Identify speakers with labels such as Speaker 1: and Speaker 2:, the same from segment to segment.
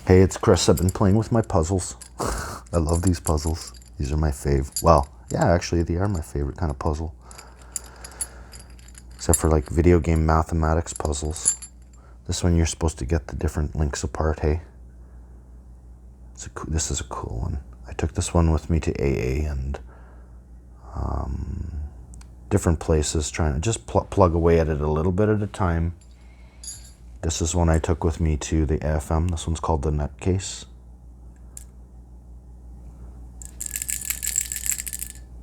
Speaker 1: Hey, it's Chris. I've been playing with my puzzles. I love these puzzles. These are my fave. Well, yeah, actually, they are my favorite kind of puzzle. Except for like video game mathematics puzzles. This one, you're supposed to get the different links apart, hey? This is a cool one. I took this one with me to AA and different places, trying to just plug away at it a little bit at a time. This is one I took with me to the AFM. This one's called the Nutcase.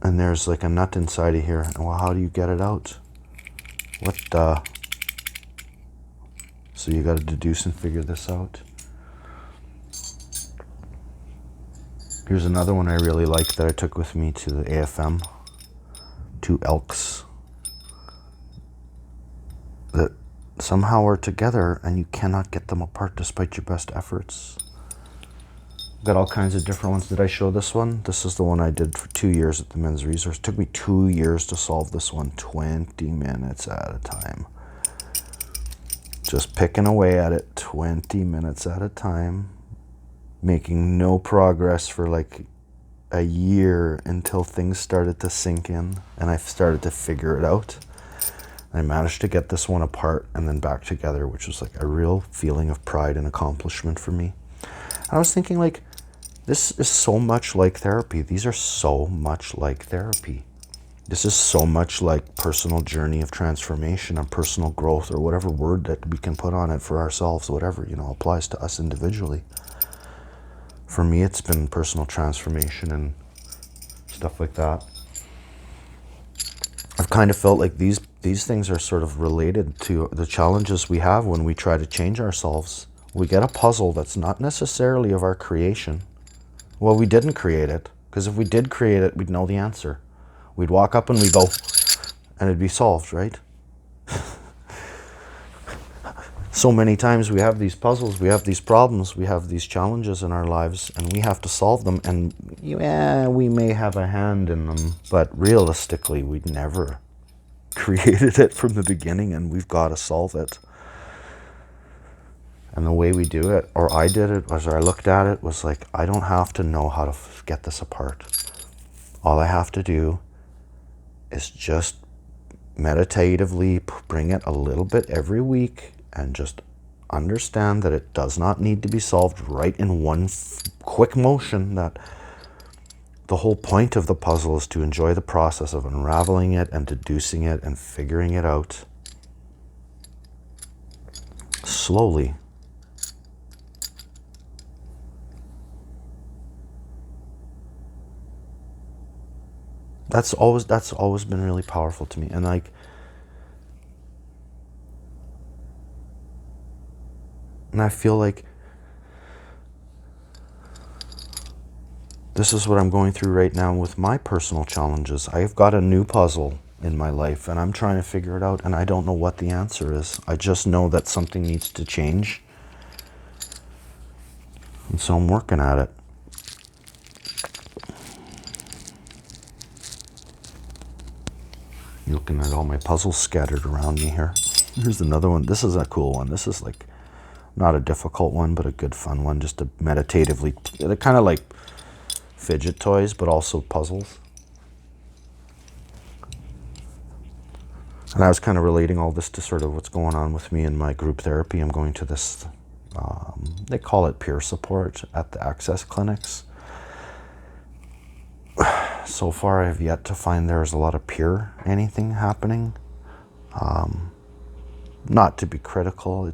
Speaker 1: And there's like a nut inside of here. Well, how do you get it out? What the? So you got to deduce and figure this out. Here's another one I really like that I took with me to the AFM. Two elks that somehow are together and you cannot get them apart despite your best efforts. Got all kinds of different ones. Did I show this one? This is the one I did for 2 years at the Men's Resource. It took me 2 years to solve this one, 20 minutes at a time. Just picking away at it 20 minutes at a time, making no progress for like a year until things started to sink in and I started to figure it out. I managed to get this one apart and then back together, which was like a real feeling of pride and accomplishment for me. I was thinking, like, this is so much like therapy. These are so much like therapy. This is so much like personal journey of transformation and personal growth, or whatever word that we can put on it for ourselves, whatever, applies to us individually. For me, it's been personal transformation and stuff like that. I've kind of felt like these things are sort of related to the challenges we have when we try to change ourselves. We get a puzzle that's not necessarily of our creation. Well, we didn't create it, because if we did create it, we'd know the answer. We'd walk up and we'd go, and it'd be solved, right? So many times we have these puzzles, we have these problems, we have these challenges in our lives, and we have to solve them, and yeah, we may have a hand in them, but realistically, we'd never created it from the beginning, and we've got to solve it. And the way we do it, or I did it, or I looked at it, was like, I don't have to know how to get this apart. All I have to do is just meditatively bring it a little bit every week and just understand that it does not need to be solved right in one quick motion, that the whole point of the puzzle is to enjoy the process of unraveling it and deducing it and figuring it out slowly. That's always been really powerful to me. And like, and I feel like this is what I'm going through right now with my personal challenges. I've got a new puzzle in my life and I'm trying to figure it out, and I don't know what the answer is. I just know that something needs to change. And so I'm working at it. You're looking at all my puzzles scattered around me here. Here's another one. This is a cool one. This is like not a difficult one, but a good fun one, just to meditatively. They're kind of like fidget toys, but also puzzles. And I was kind of relating all this to sort of what's going on with me in my group therapy. I'm going to this, they call it peer support at the Access clinics. So far, I have yet to find there's a lot of peer anything happening. Not to be critical,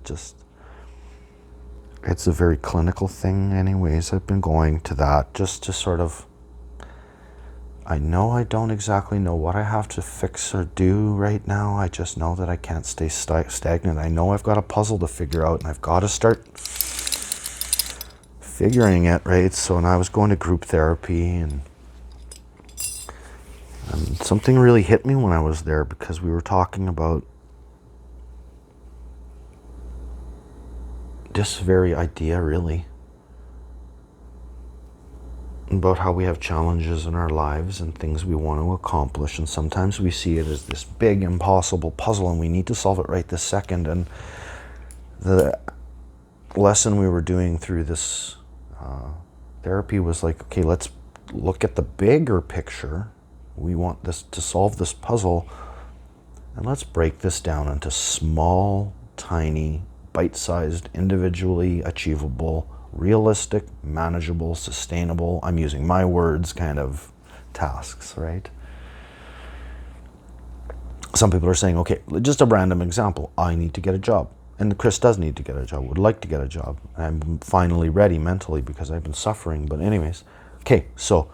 Speaker 1: it's a very clinical thing anyways. I've been going to that just to sort of, I know I don't exactly know what I have to fix or do right now. I just know that I can't stay stagnant. I know I've got a puzzle to figure out and I've got to start figuring it, right? So, and I was going to group therapy, and something really hit me when I was there, because we were talking about this very idea, really, about how we have challenges in our lives and things we want to accomplish, and sometimes we see it as this big impossible puzzle and we need to solve it right this second. And lesson we were doing through this therapy was like, okay, let's look at the bigger picture. We want this to solve this puzzle, and let's break this down into small, tiny, bite-sized, individually achievable, realistic, manageable, sustainable, I'm using my words, kind of tasks, right? Some people are saying, okay, just a random example, I need to get a job. And Chris does need to get a job, would like to get a job. I'm finally ready mentally because I've been suffering. But anyways, okay, so,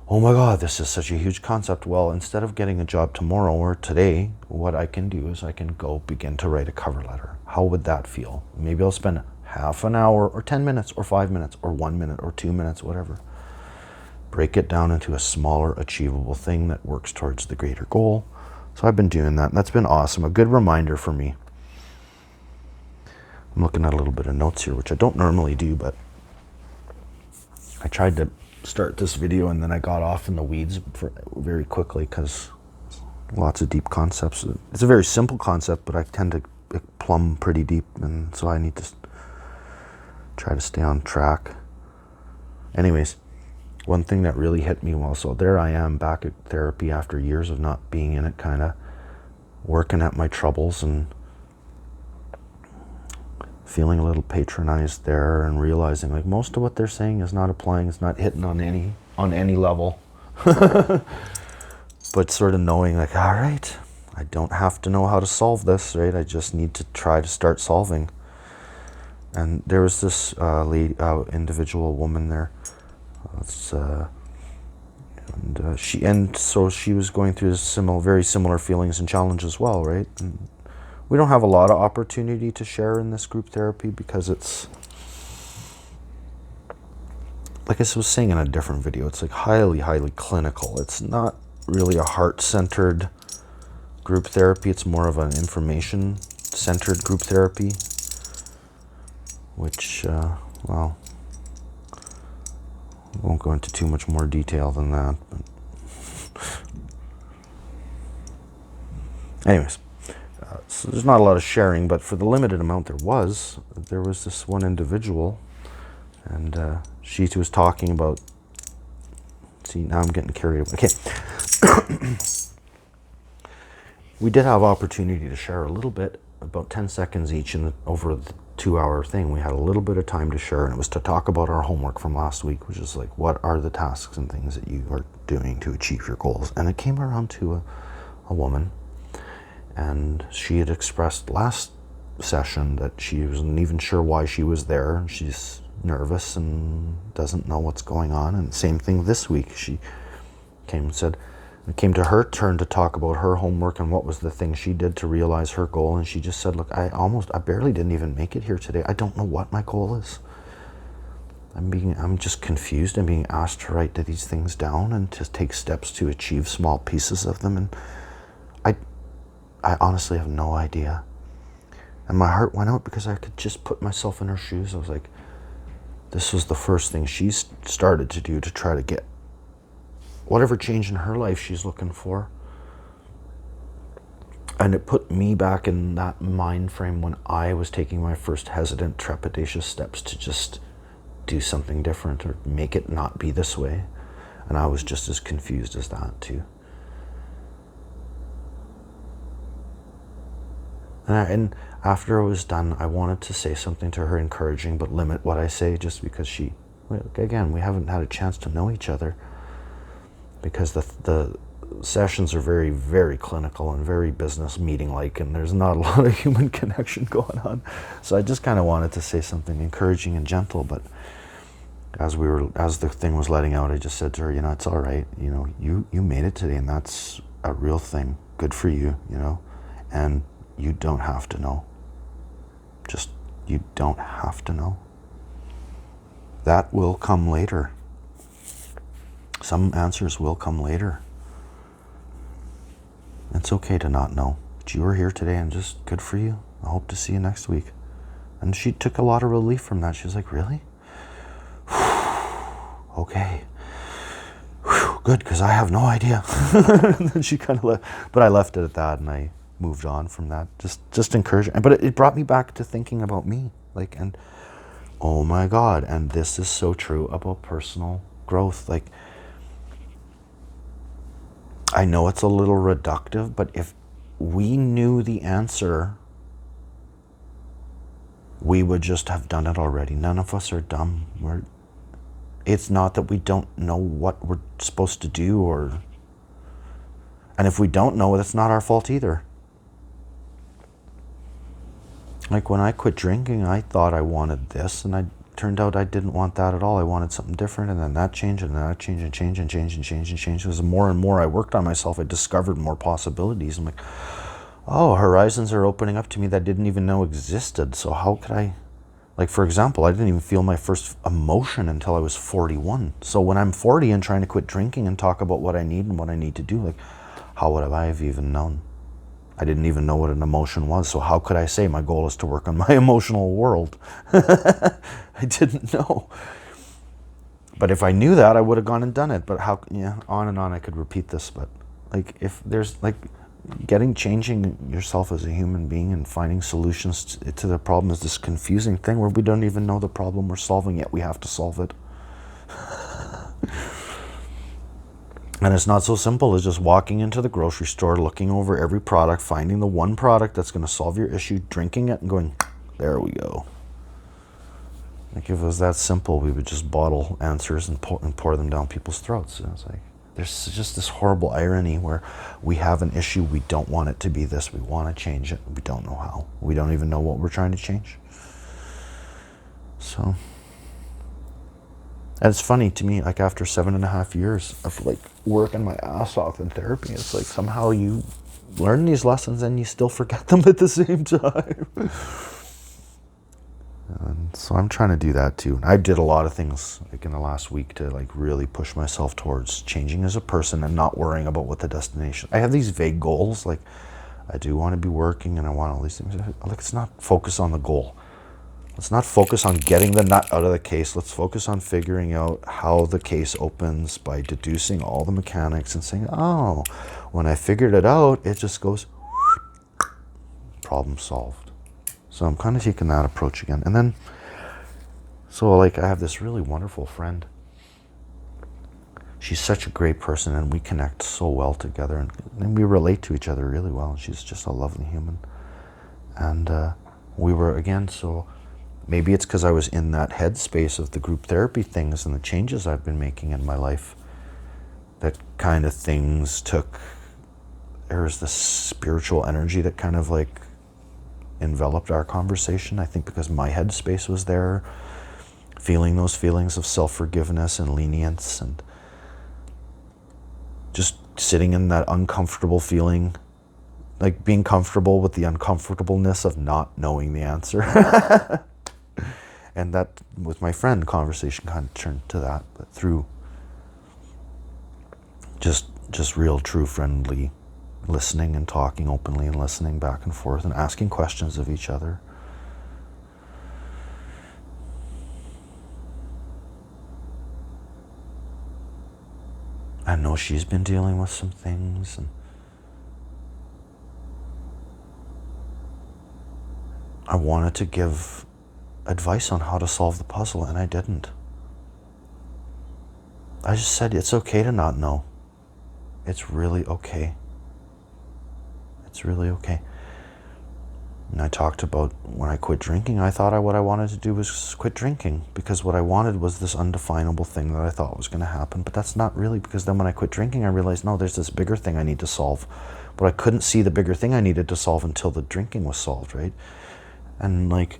Speaker 1: oh my God, this is such a huge concept. Well, instead of getting a job tomorrow or today, what I can do is I can go begin to write a cover letter. How would that feel? Maybe I'll spend half an hour or 10 minutes or 5 minutes or 1 minute or 2 minutes, whatever. Break it down into a smaller, achievable thing that works towards the greater goal. So I've been doing that, and that's been awesome. A good reminder for me. I'm looking at a little bit of notes here, which I don't normally do, but I tried to start this video and then I got off in the weeds very quickly because lots of deep concepts. It's a very simple concept, but I tend to plumb pretty deep, and so I need to try to stay on track. Anyways, one thing that really hit me well, so there I am back at therapy after years of not being in it, kind of working at my troubles and feeling a little patronized there, and realizing like most of what they're saying is not applying, it's not hitting on any level. But sort of knowing like, all right, I don't have to know how to solve this, right? I just need to try to start solving. And there was this individual woman there. So she was going through very similar feelings and challenges as well, right? And we don't have a lot of opportunity to share in this group therapy because it's, like I was saying in a different video, it's like highly, highly clinical. It's not really a heart-centered group therapy. It's more of an information-centered group therapy, which, well, I won't go into too much more detail than that. But anyways, so there's not a lot of sharing, but for the limited amount there was this one individual, and she was talking about, see, now I'm getting carried away. Okay. We did have opportunity to share a little bit, about 10 seconds each over the 2-hour thing. We had a little bit of time to share, and it was to talk about our homework from last week, which is like, what are the tasks and things that you are doing to achieve your goals? And it came around to a woman, and she had expressed last session that she wasn't even sure why she was there, and she's nervous and doesn't know what's going on. And same thing this week. She came and said, it came to her turn to talk about her homework and what was the thing she did to realize her goal. And she just said, look, I barely didn't even make it here today. I don't know what my goal is. I'm just confused. I'm being asked to write these things down and to take steps to achieve small pieces of them. And I honestly have no idea. And my heart went out because I could just put myself in her shoes. I was like, this was the first thing she started to do to try to get whatever change in her life she's looking for. And it put me back in that mind frame when I was taking my first hesitant, trepidatious steps to just do something different or make it not be this way. And I was just as confused as that too. And after it was done, I wanted to say something to her encouraging, but limit what I say, just because again, we haven't had a chance to know each other, because the sessions are very, very clinical and very business meeting-like, and there's not a lot of human connection going on. So I just kind of wanted to say something encouraging and gentle, but as the thing was letting out, I just said to her, it's all right, you made it today, and that's a real thing. Good for you, and you don't have to know. You don't have to know. That will come later. Some answers will come later. It's okay to not know. But you were here today, and just good for you. I hope to see you next week. And she took a lot of relief from that. She was like, really? Okay. Good, because I have no idea. And then she kind of left. But I left it at that, and I moved on from that. Just encouraging. But it brought me back to thinking about me. And oh my God. And this is so true about personal growth. Like, I know it's a little reductive, but if we knew the answer, we would just have done it already. None of us are dumb. It's not that we don't know what we're supposed to do, and if we don't know it, it's not our fault either. Like when I quit drinking, I thought I wanted this, and I turned out I didn't want that at all. I wanted something different, and then that changed, and that changed, and changed, and changed, and changed, and changed. As more and more I worked on myself, I discovered more possibilities. I'm like, oh, horizons are opening up to me that I didn't even know existed. So how could I, like, for example, I didn't even feel my first emotion until I was 41. So when I'm 40 and trying to quit drinking and talk about what I need and what I need to do, like, how would I have even known? I didn't even know what an emotion was. So how could I say my goal is to work on my emotional world? I didn't know. But if I knew that, I would have gone and done it. But how, yeah, on and on I could repeat this. But like, if there's like changing yourself as a human being and finding solutions to the problem is this confusing thing where we don't even know the problem we're solving, yet we have to solve it. And it's not so simple as just walking into the grocery store, looking over every product, finding the one product that's going to solve your issue, drinking it, and going, there we go. Like, if it was that simple, we would just bottle answers and pour them down people's throats. And it's like, there's just this horrible irony where we have an issue, we don't want it to be this, we want to change it, we don't know how. We don't even know what we're trying to change. So, and it's funny to me, like after 7.5 years of like working my ass off in therapy, it's like somehow you learn these lessons and you still forget them at the same time. And so I'm trying to do that too. I did a lot of things like in the last week to like really push myself towards changing as a person and not worrying about what the destination. I have these vague goals, like I do want to be working and I want all these things. Like, let's not focus on the goal. Let's not focus on getting the nut out of the case. Let's focus on figuring out how the case opens by deducing all the mechanics and saying, oh, when I figured it out, it just goes, problem solved. So I'm kind of taking that approach again. And then, so like I have this really wonderful friend. She's such a great person and we connect so well together and we relate to each other really well. She's just a lovely human. And we were, again, so maybe it's because I was in that headspace of the group therapy things and the changes I've been making in my life, that kind of things took, there was this spiritual energy that kind of like enveloped our conversation. I think because my headspace was there, feeling those feelings of self-forgiveness and lenience and just sitting in that uncomfortable feeling, like being comfortable with the uncomfortableness of not knowing the answer. And that, with my friend, conversation kind of turned to that, but through just real, true, friendly listening and talking openly and listening back and forth and asking questions of each other. I know she's been dealing with some things, and I wanted to give advice on how to solve the puzzle, and I didn't. I just said, it's okay to not know. It's really okay. It's really okay. And I talked about when I quit drinking, I thought what I wanted to do was quit drinking because what I wanted was this undefinable thing that I thought was going to happen. But that's not really, because then when I quit drinking, I realized, no, there's this bigger thing I need to solve. But I couldn't see the bigger thing I needed to solve until the drinking was solved, right? And like,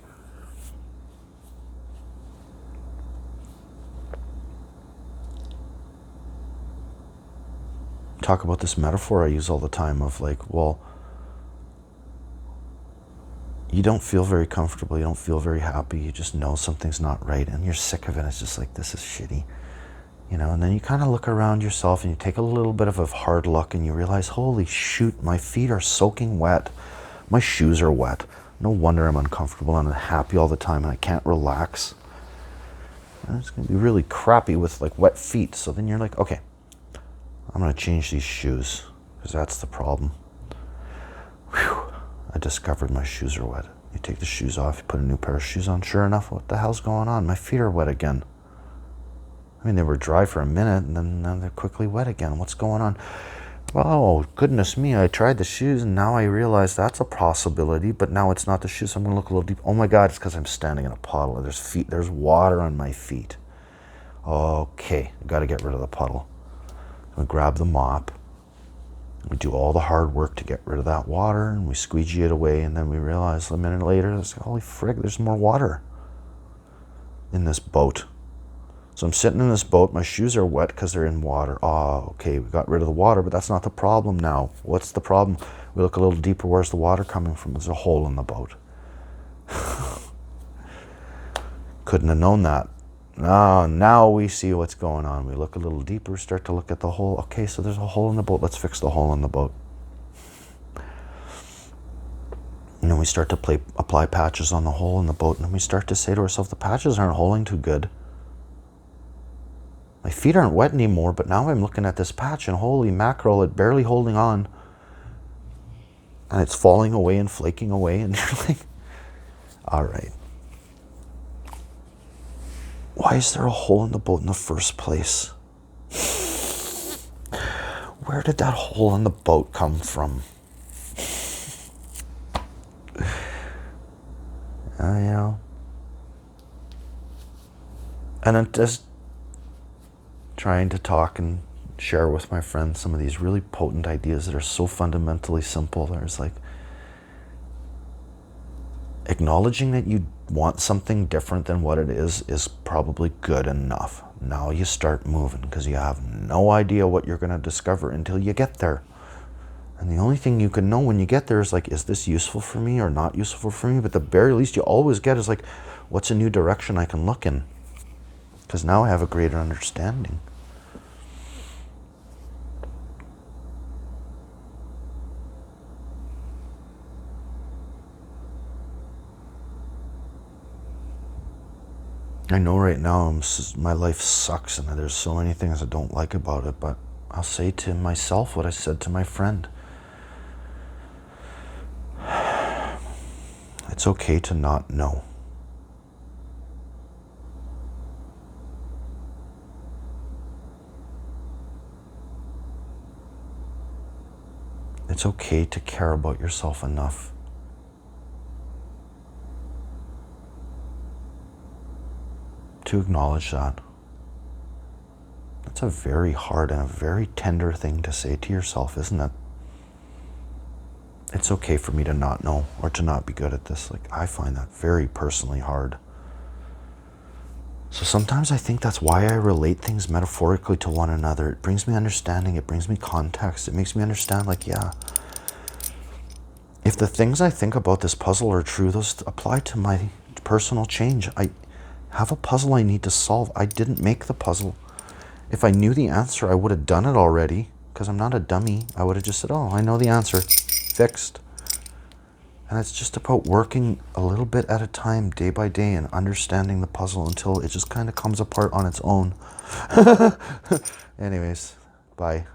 Speaker 1: talk about this metaphor I use all the time of like, well, you don't feel very comfortable, you don't feel very happy, you just know something's not right and you're sick of it. It's just like, this is shitty, you know. And then you kind of look around yourself and you take a little bit of a hard look and you realize, holy shoot, my feet are soaking wet, my shoes are wet, no wonder I'm uncomfortable and unhappy all the time and I can't relax. And it's going to be really crappy with like wet feet. So then you're like, okay, I'm going to change these shoes because that's the problem. Whew. I discovered my shoes are wet. You take the shoes off, you put a new pair of shoes on. Sure enough, what the hell's going on? My feet are wet again. I mean, they were dry for a minute, and then now they're quickly wet again. What's going on? Oh, goodness me, I tried the shoes, and now I realize that's a possibility, but now it's not the shoes, so I'm going to look a little deep. Oh my God, it's because I'm standing in a puddle. There's water on my feet. Okay, I got to get rid of the puddle. We grab the mop. We do all the hard work to get rid of that water, and we squeegee it away, and then we realize a minute later, holy frig, there's more water in this boat. So I'm sitting in this boat, my shoes are wet because they're in water. Oh, okay, we got rid of the water, but that's not the problem now. What's the problem? We look a little deeper, where's the water coming from? There's a hole in the boat. Couldn't have known that. Now we see what's going on. We look a little deeper, start to look at the hole. Okay, so there's a hole in the boat. Let's fix the hole in the boat. And then we start to apply patches on the hole in the boat, and then we start to say to ourselves, the patches aren't holding too good. My feet aren't wet anymore, but now I'm looking at this patch, and holy mackerel, it's barely holding on. And it's falling away and flaking away, and you're like, all right. Why is there a hole in the boat in the first place? Where did that hole in the boat come from? Yeah. And I'm just trying to talk and share with my friends some of these really potent ideas that are so fundamentally simple. There's like acknowledging that you want something different than what it is probably good enough. Now you start moving because you have no idea what you're going to discover until you get there. And the only thing you can know when you get there is like, is this useful for me or not useful for me? But the very least you always get is like, what's a new direction I can look in? Because now I have a greater understanding. I know right now my life sucks and there's so many things I don't like about it, but I'll say to myself what I said to my friend. It's okay to not know. It's okay to care about yourself enough to acknowledge that. That's a very hard and a very tender thing to say to yourself, isn't it? It's okay for me to not know or to not be good at this. Like, I find that very personally hard. So sometimes I think that's why I relate things metaphorically to one another. It brings me understanding, it brings me context, it makes me understand, like, yeah, if the things I think about this puzzle are true, those apply to my personal change. I have a puzzle I need to solve. I didn't make the puzzle. If I knew the answer, I would have done it already, because I'm not a dummy. I would have just said, oh, I know the answer. Fixed. And it's just about working a little bit at a time, day by day, and understanding the puzzle until it just kind of comes apart on its own. Anyways, bye.